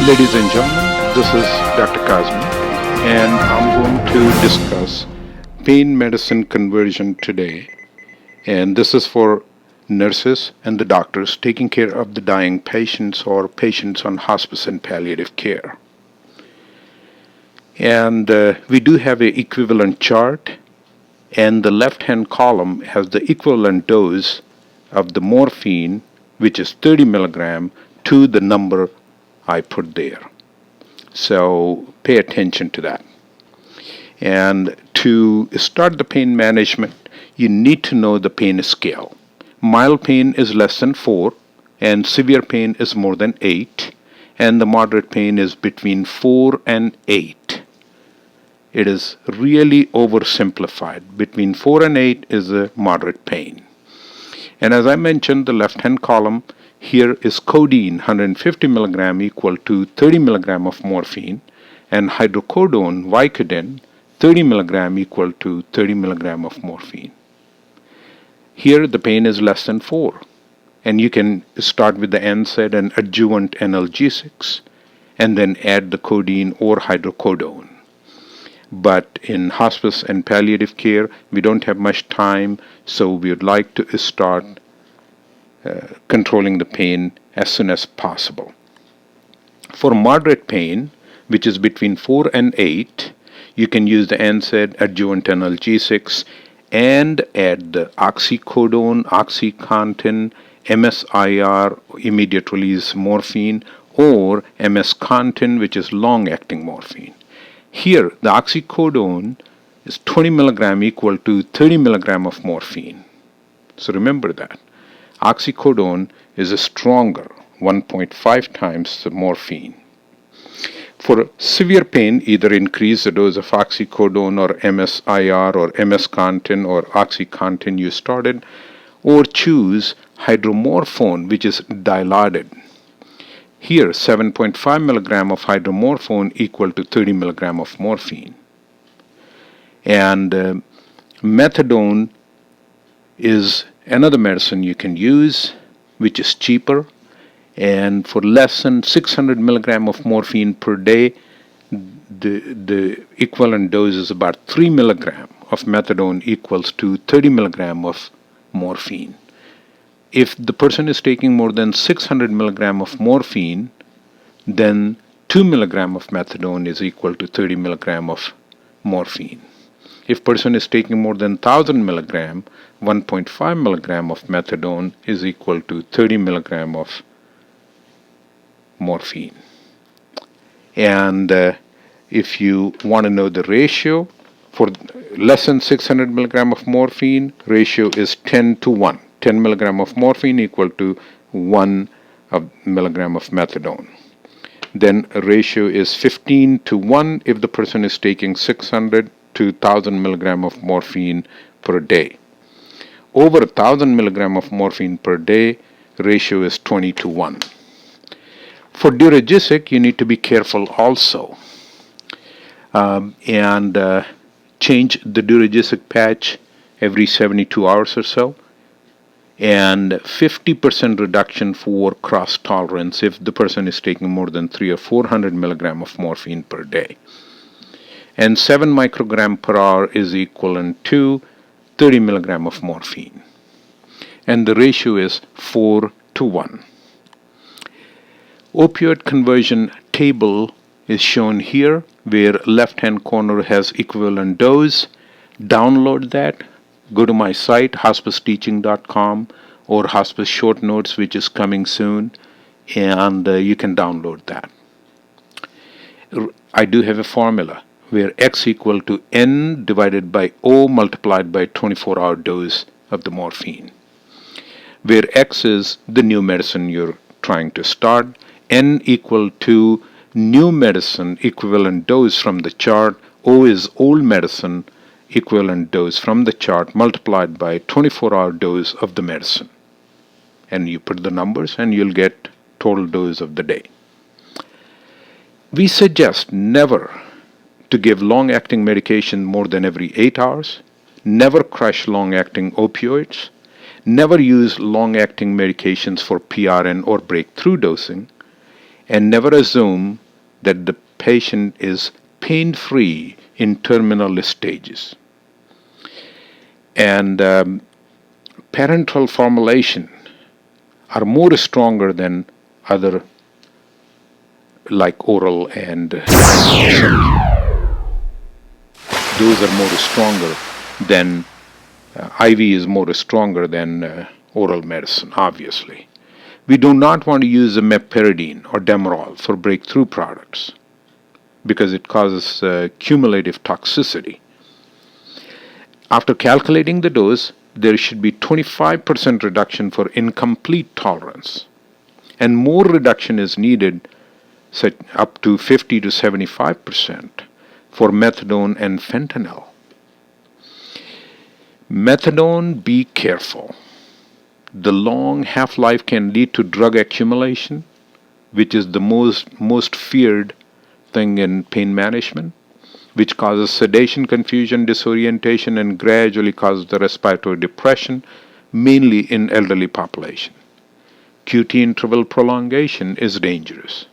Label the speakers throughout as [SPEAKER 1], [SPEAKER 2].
[SPEAKER 1] Ladies and gentlemen, this is Dr. Kazmi, and I'm going to discuss pain medicine conversion today. And this is for nurses and the doctors taking care of the dying patients or patients on hospice and palliative care. And we do have an equivalent chart, and the left-hand column has the equivalent dose of the morphine, which is 30 milligram, to the number I put there. So pay attention to that. And to start the pain management, you need to know the pain scale. Mild pain is less than 4, and severe pain is more than 8, and the moderate pain is between 4 and 8. It is really oversimplified. Between 4 and 8 is a moderate pain. And as I mentioned, the left-hand column here is codeine, 150 milligram equal to 30 milligram of morphine, and hydrocodone, Vicodin, 30 milligram equal to 30 milligram of morphine. Here the pain is less than 4, and you can start with the NSAID and Adjuvant Analgesics, and then add the codeine or hydrocodone. But in hospice and palliative care, we don't have much time, so we would like to start controlling the pain as soon as possible. For moderate pain, which is between 4 and 8, you can use the NSAID, Adjuvant Analgesics, and add the Oxycodone, Oxycontin, MSIR, immediate release morphine, or MS-Contin, which is long-acting morphine. Here, the oxycodone is 20 milligram equal to 30 milligram of morphine. So remember that. Oxycodone is a stronger, 1.5 times the morphine. For severe pain, either increase the dose of oxycodone or MSIR or MS-Contin or Oxycontin you started, or choose hydromorphone, which is dilaudid. Here, 7.5 milligram of hydromorphone equal to 30 milligram of morphine. And methadone is another medicine you can use, which is cheaper. And for less than 600 milligram of morphine per day, the equivalent dose is about 3 milligram of methadone equals to 30 milligram of morphine. If the person is taking more than 600 milligram of morphine, then 2 milligram of methadone is equal to 30 milligram of morphine. If person is taking more than 1000 milligram, 1.5 milligram of methadone is equal to 30 milligram of morphine. And if you want to know the ratio, for less than 600 milligram of morphine, ratio is 10 to 1. 10 milligram of morphine equal to 1 milligram of methadone. Then a ratio is 15 to 1 if the person is taking 600 to 1000 milligram of morphine per day. Over 1000 milligram of morphine per day, ratio is 20 to 1. For diuretics, you need to be careful also. And change the diuretic patch every 72 hours or so. And 50% reduction for cross tolerance if the person is taking more than 300 or 400 milligram of morphine per day. And 7 microgram per hour is equivalent to 30 milligram of morphine. And the ratio is 4 to 1. Opioid conversion table is shown here, where left-hand corner has equivalent dose. Download that. Go to my site, hospiceteaching.com, or Hospice Short Notes, which is coming soon, and you can download that. I do have a formula where X equal to N divided by O multiplied by 24-hour dose of the morphine, where X is the new medicine you're trying to start, N equal to new medicine equivalent dose from the chart, O is old medicine equivalent dose from the chart multiplied by 24-hour dose of the medicine. And you put the numbers and you'll get total dose of the day. We suggest never to give long-acting medication more than every 8 hours, never crush long-acting opioids, never use long-acting medications for PRN or breakthrough dosing, and never assume that the patient is pain-free in terminal stages. And parenteral formulation are more stronger than other like oral and those are more stronger than IV is more stronger than oral medicine, obviously. We do not want to use a meperidine or Demerol for breakthrough products because it causes cumulative toxicity. After calculating the dose, there should be 25% reduction for incomplete tolerance, and more reduction is needed, up to 50 to 75% for methadone and fentanyl. Methadone, be careful. The long half-life can lead to drug accumulation, which is the most feared thing in pain management, which causes sedation, confusion, disorientation, and gradually causes the respiratory depression, mainly in elderly population. QT interval prolongation is dangerous.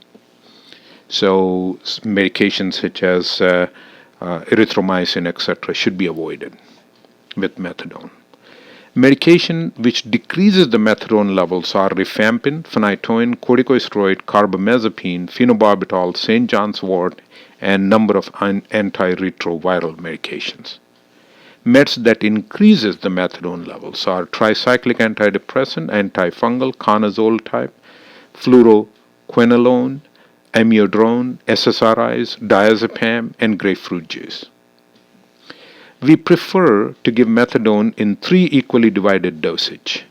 [SPEAKER 1] So medications such as erythromycin, etc., should be avoided with methadone. Medication which decreases the methadone levels are rifampin, phenytoin, corticosteroid, carbamazepine, phenobarbital, St. John's wort, and number of antiretroviral medications. Meds that increases the methadone levels are tricyclic antidepressant, antifungal, conazole type, fluoroquinolone, amiodarone, SSRIs, diazepam, and grapefruit juice. We prefer to give methadone in 3 equally divided dosage.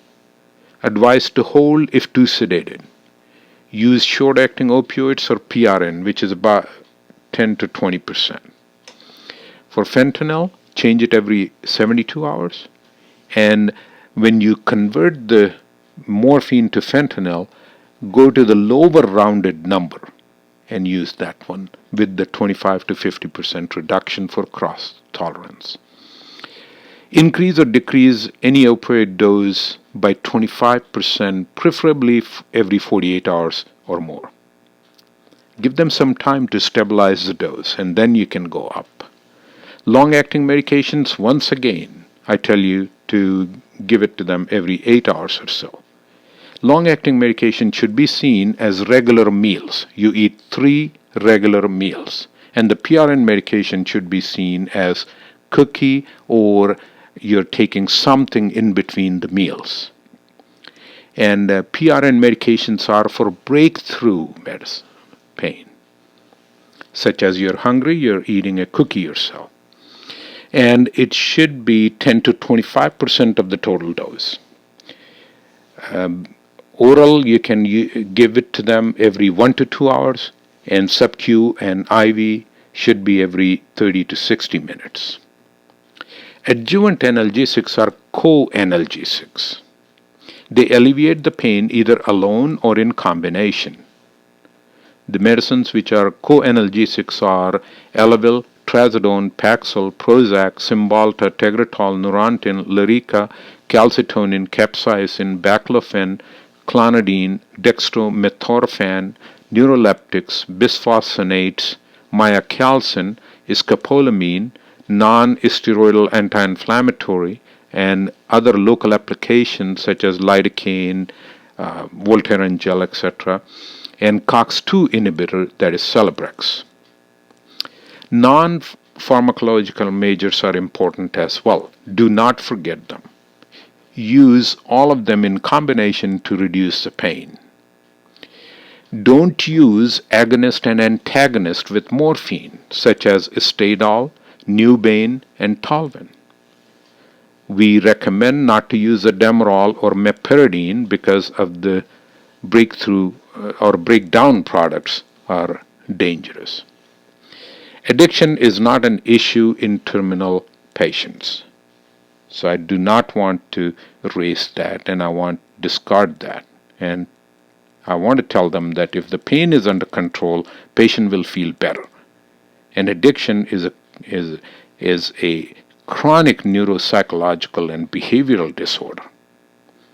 [SPEAKER 1] Advised to hold if too sedated. Use short-acting opioids or PRN, which is about 10 to 20%. For fentanyl, change it every 72 hours. And when you convert the morphine to fentanyl, go to the lower rounded number and use that one with the 25 to 50% reduction for cross tolerance. Increase or decrease any opioid dose by 25%, preferably every 48 hours or more. Give them some time to stabilize the dose, and then you can go up. Long-acting medications, once again, I tell you to give it to them every 8 hours or so. Long-acting medication should be seen as regular meals. You eat 3 regular meals. And the PRN medication should be seen as cookie, or you're taking something in between the meals. And PRN medications are for breakthrough medicine, pain. Such as you're hungry, you're eating a cookie or so. And it should be 10 to 25% of the total dose. Oral, you can give it to them every 1 to 2 hours, and sub-Q and IV should be every 30 to 60 minutes. Adjuvant analgesics are co-analgesics. They alleviate the pain either alone or in combination. The medicines which are co-analgesics are Elavil, Trazodone, Paxil, Prozac, Cymbalta, Tegretol, Neurontin, Lyrica, calcitonin, capsaicin, baclofen, clonidine, dextromethorphan, neuroleptics, bisphosphonates, myocalcin, scopolamine, non-steroidal anti-inflammatory, and other local applications such as lidocaine, Voltaren gel, etc., and COX-2 inhibitor, that is Celebrex. Non-pharmacological measures are important as well. Do not forget them. Use all of them in combination to reduce the pain. Don't use agonist and antagonist with morphine, such as Stadol, Nubane, and Tolvin. We recommend not to use a Demerol or meperidine because of the breakthrough or breakdown products are dangerous. Addiction is not an issue in terminal patients. So I do not want to erase that, and I want to discard that. And I want to tell them that if the pain is under control, patient will feel better. And addiction is a chronic neuropsychological and behavioral disorder.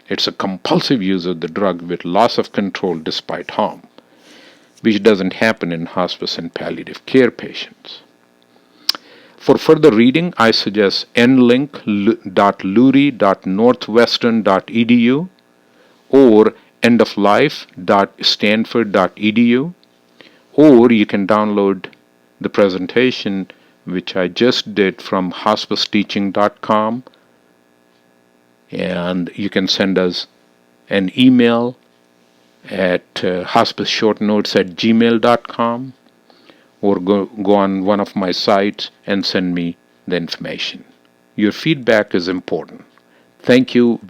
[SPEAKER 1] It's a compulsive use of the drug with loss of control despite harm. which doesn't happen in hospice and palliative care patients. For further reading, I suggest nlink.lurie.northwestern.edu or endoflife.stanford.edu, or you can download the presentation which I just did from hospiceteaching.com, and you can send us an email at hospiceshortnotes@gmail.com, or go on one of my sites and send me the information. Your feedback is important. Thank you.